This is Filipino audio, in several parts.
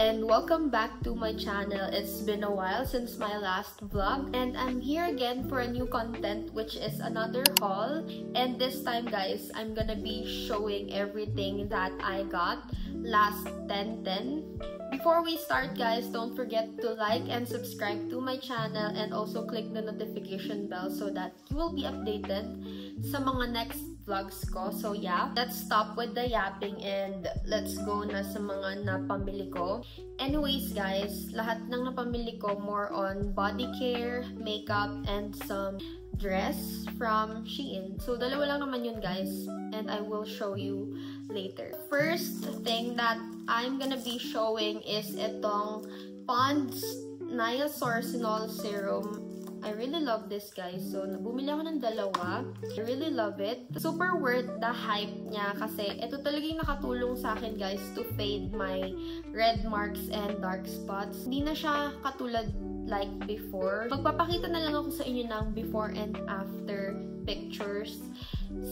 And welcome back to my channel. It's been a while since my last vlog and I'm here again for a new content, which is another haul. And this time guys, I'm gonna be showing everything that I got last 10/10. Before we start guys, don't forget to like and subscribe to my channel and also click the notification bell so that you will be updated sa mga next vlogs ko. So yeah, let's stop with the yapping and let's go na sa mga napamili ko. Anyways guys, lahat ng napamili ko more on body care, makeup, and some dress from Shein. So dalawa lang naman yun guys, and I will show you later. First thing that I'm gonna be showing is itong Pond's Niasourcinol Serum. I really love this guys. So, bumili ako ng dalawa. I really love it. Super worth the hype niya kasi ito talagang nakatulong sa akin guys to fade my red marks and dark spots. Hindi na siya katulad like before. Magpapakita na lang ako sa inyo ng before and after pictures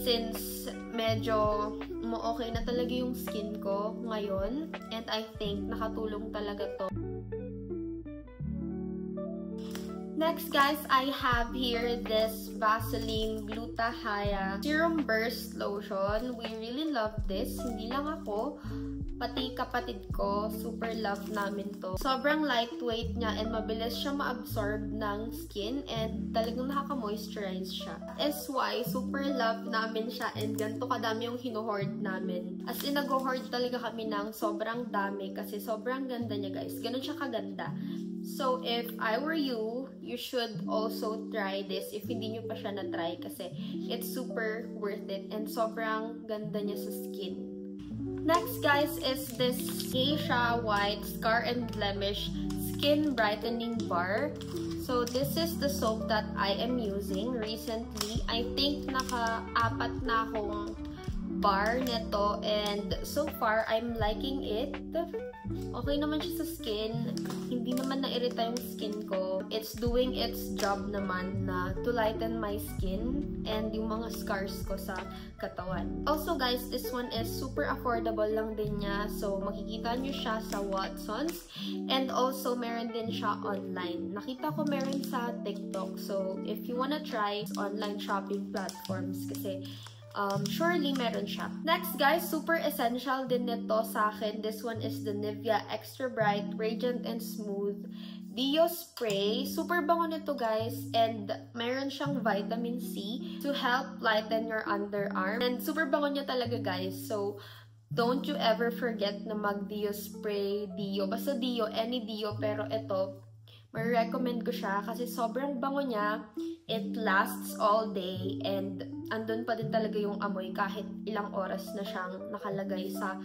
since medyo okay na talaga yung skin ko ngayon, and I think nakatulong talaga to. Next guys, I have here this Vaseline Gluta-Hya Serum Burst Lotion. We really love this. Hindi lang ako, pati kapatid ko, super love namin to. Sobrang lightweight niya and mabilis siya ma-absorb ng skin and talagang nakaka-moisturize siya. SY, super love namin siya and ganito kadami yung hinuhoard namin. As in, nag-hoard talaga kami ng sobrang dami kasi sobrang ganda niya guys. Ganun siya kaganda. So, if I were you, you should also try this if hindi nyo pa siya na-try kasi it's super worth it and sobrang ganda niya sa skin. Next guys is this Geisha White Scar and Blemish Skin Brightening Bar. So, this is the soap that I am using recently. I think naka-apat na akong bar nito and so far, I'm liking it. Okay naman siya sa skin. Hindi naman na-irita yung skin ko. It's doing its job naman na to lighten my skin and yung mga scars ko sa katawan. Also guys, this one is super affordable lang din niya. So, makikita nyo siya sa Watsons. And also, meron din siya online. Nakita ko meron sa TikTok. So, if you wanna try online shopping platforms kasi surely meron siya. Next guys, super essential din nito sa akin. This one is the Nivea Extra Bright Radiant and Smooth Deo Spray. Super bango nito guys and meron siyang vitamin C to help lighten your underarm. And super bango niya talaga guys. So, don't you ever forget na mag-Deo Spray, Deo. Basta Deo, any Deo. Pero ito, ma-recommend ko siya kasi sobrang bango niya. It lasts all day and andun pa din talaga yung amoy kahit ilang oras na siyang nakalagay sa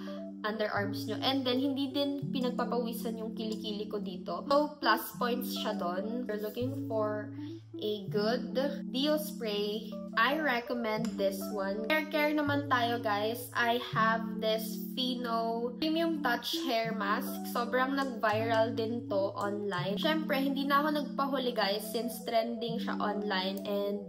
underarms nyo. And then, hindi din pinagpapawisan yung kilikili ko dito. So, plus points siya doon. If you're looking for a good Deo spray, I recommend this one. Hair care naman tayo guys. I have this Fino Premium Touch Hair Mask. Sobrang nag-viral din to online. Syempre, hindi na ako nagpahuli guys since trending siya online and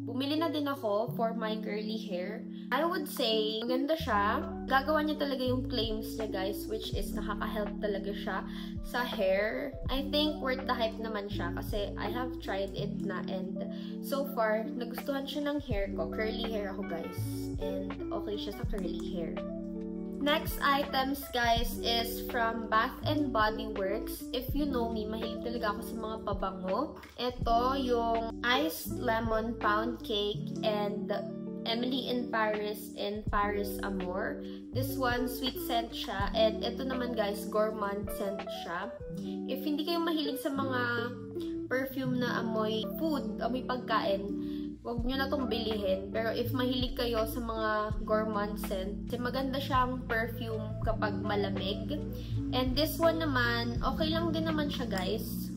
bumili na din ako for my curly hair. I would say, maganda siya. Gagawa niya talaga yung claims niya guys, which is nakaka-help talaga siya sa hair. I think worth the hype naman siya kasi I have tried it na and so far, nagustuhan siya ng hair ko. Curly hair ako guys. And okay siya sa curly hair. Next items guys is from Bath and Body Works. If you know me, mahilig talaga ako sa mga pabango. Ito yung Iced Lemon Pound Cake and Emily in Paris Amour. This one, sweet scent siya. And ito naman guys, gourmand scent siya. If hindi kayo mahilig sa mga perfume na amoy food, amoy pagkain, huwag nyo na itong bilihin. Pero if mahilig kayo sa mga gourmand scent, maganda siyang perfume kapag malamig. And this one naman, okay lang din naman siya guys.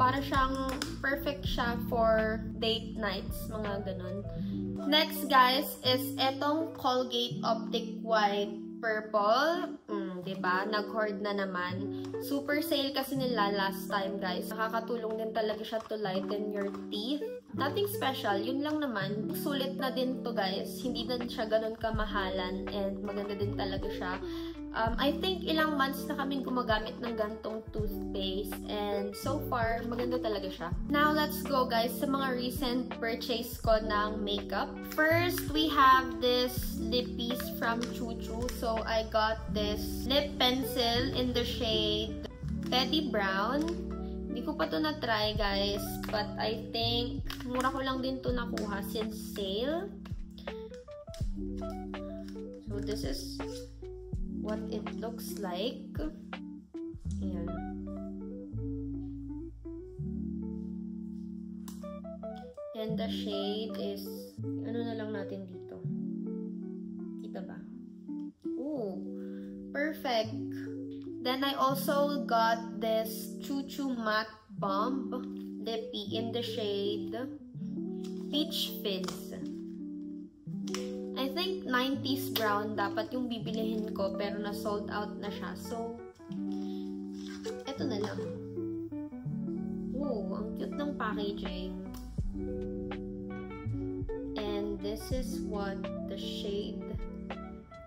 Para siyang perfect siya for date nights, mga ganun. Next guys is etong Colgate Optic White Purple. diba? Nag-hoard na naman. Super sale kasi nila last time, guys. Nakakatulong din talaga siya to lighten your teeth. Nothing special, yun lang naman. Sulit na din to, guys. Hindi din siya ganun kamahalan and maganda din talaga siya. I think ilang months na kaming gumagamit ng gantong toothpaste and so far, maganda talaga siya. Now, let's go guys sa mga recent purchase ko ng makeup. First, we have this lippies from Choo Choo. So, I got this lip pencil in the shade Teddy Brown. Hindi ko pa to na-try guys, but I think mura ko lang din to nakuha since sale. So, this is what it looks like. Ayan. And the shade is, ano na lang natin dito. Kita ba? Ooh, perfect. Then I also got this Choo Choo Matte Bomb Lippy in the shade Peach Fizz. I think 90s brown dapat yung bibilihin ko pero na-sold out na siya. So, eto na lang. Ooh, ang cute ng packaging. And this is what the shade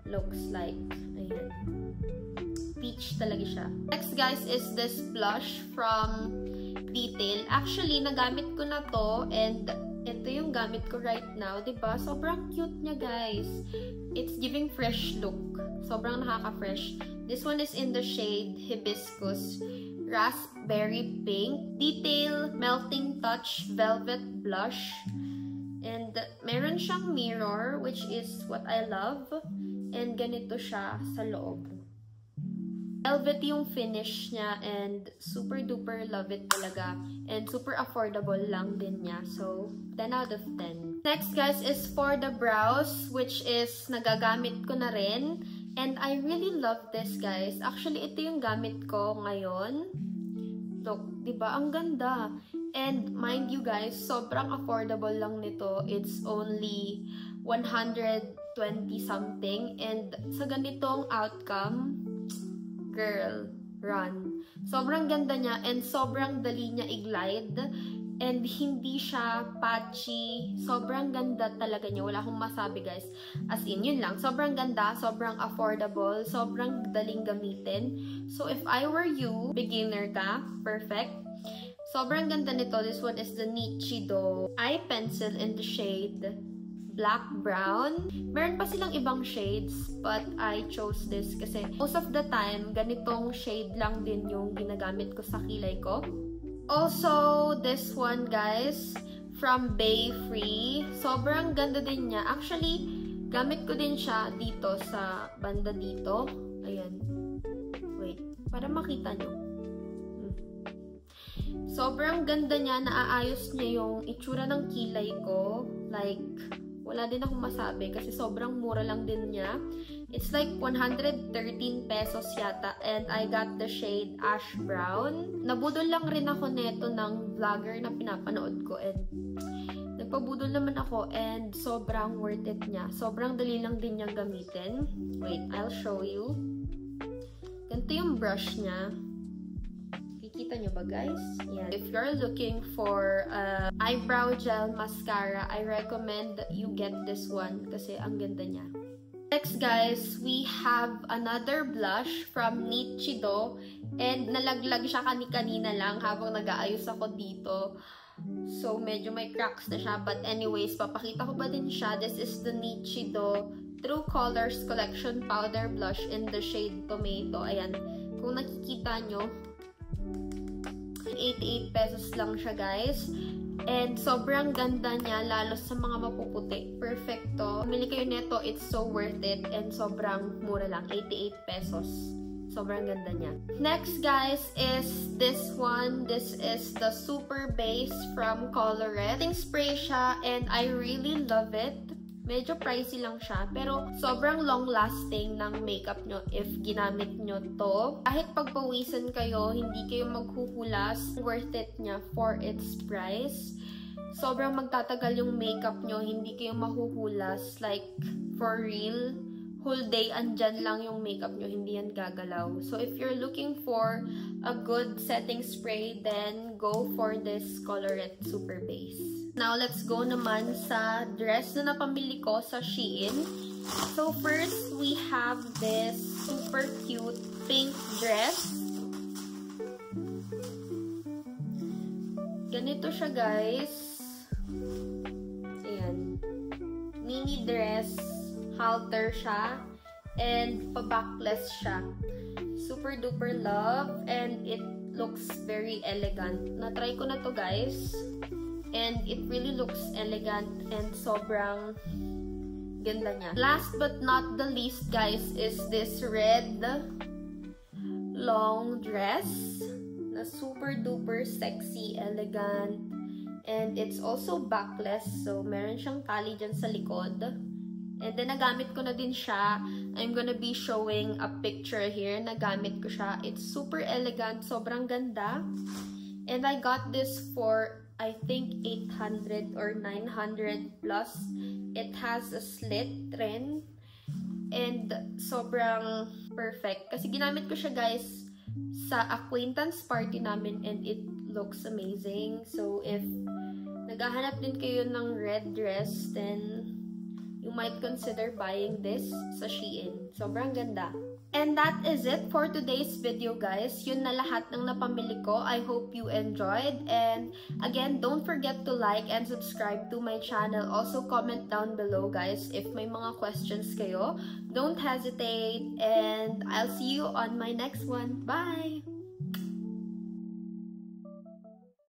looks like. Ayan. Peach talaga siya. Next guys is this blush from Detail. Actually, nagamit ko na to and ito yung gamit ko right now, diba? Sobrang cute niya, guys. It's giving fresh look. Sobrang nakaka-fresh. This one is in the shade Hibiscus Raspberry Pink. Detail Melting Touch Velvet Blush. And meron siyang mirror, which is what I love. And ganito siya sa loob. Velvet yung finish niya and super duper love it talaga. And super affordable lang din niya. So, 10 out of 10. Next guys is for the brows, which is nagagamit ko na rin. And I really love this guys. Actually, ito yung gamit ko ngayon. Look, diba? Ang ganda. And mind you guys, sobrang affordable lang nito. It's only 120 something. And sa ganitong outcome, girl, run. Sobrang ganda niya and sobrang dali niya i-glide and hindi siya patchy. Sobrang ganda talaga niya. Wala akong masabi guys. As in, yun lang. Sobrang ganda, sobrang affordable, sobrang daling gamitin. So if I were you, beginner ka, perfect. Sobrang ganda nito. This one is the Nichido eye pencil in the shade Black Brown. Meron pa silang ibang shades, but I chose this kasi most of the time, ganitong shade lang din yung ginagamit ko sa kilay ko. Also, this one guys, from Bay Free. Sobrang ganda din niya. Actually, gamit ko din siya dito sa banda dito. Ayan. Wait, para makita nyo. Sobrang ganda niya. Naaayos niya yung itsura ng kilay ko. Like, wala din akong masabi kasi sobrang mura lang din niya. It's like 113 pesos yata and I got the shade Ash Brown. Nabudol lang rin ako neto ng vlogger na pinapanood ko and nagpabudol naman ako and sobrang worth it niya. Sobrang dali lang din niyang gamitin. Wait, I'll show you. Ganito yung brush niya. Kita nyo ba guys? Yan. If you're looking for eyebrow gel mascara, I recommend that you get this one kasi ang ganda niya. Next guys, we have another blush from Nichido and nalaglag siya kanina lang habang nag-aayos ako dito. So medyo may cracks na siya but anyways, papakita ko pa din siya. This is the Nichido True Colors Collection Powder Blush in the shade Tomato. Ayan. Kung nakikita nyo, 88 pesos lang siya guys. And sobrang ganda niya lalo sa mga mapuputi. Perfecto. Pumili kayo nito, it's so worth it and sobrang mura lang, 88 pesos. Sobrang ganda niya. Next guys is this one. This is the Super Base from Colorette. Setting spray siya and I really love it. Medyo pricey lang siya, pero sobrang long-lasting ng makeup nyo if ginamit nyo to. Kahit pagpawisan kayo, hindi kayo maghuhulas. Worth it niya for its price. Sobrang magtatagal yung makeup nyo, hindi kayo mahuhulas. Like, for real, whole day andyan lang yung makeup nyo, hindi yan gagalaw. So if you're looking for a good setting spray, then go for this Colorette Super Base. Now let's go naman sa dress na napamili ko sa Shein. So first, we have this super cute pink dress. Ganito siya, guys. Ayan. Mini dress, halter siya, and pa-backless siya. Super duper love, and it looks very elegant. Na-try ko na to, guys. And it really looks elegant and sobrang ganda niya. Last but not the least, guys, is this red long dress na super duper sexy, elegant, and it's also backless, so meron siyang tali dyan sa likod. And then nagamit ko na din siya. I'm gonna be showing a picture here. Nagamit ko siya. It's super elegant, sobrang ganda. And I got this for I think 800 or 900 plus. It has a slit rin and sobrang perfect. Kasi ginamit ko siya, guys, sa acquaintance party namin, and it looks amazing. So if naghahanap din kayo ng red dress, then you might consider buying this sa Shein. Sobrang ganda. And that is it for today's video, guys. Yun na lahat ng napamili ko. I hope you enjoyed. And again, don't forget to like and subscribe to my channel. Also, comment down below, guys, if may mga questions kayo. Don't hesitate. And I'll see you on my next one. Bye!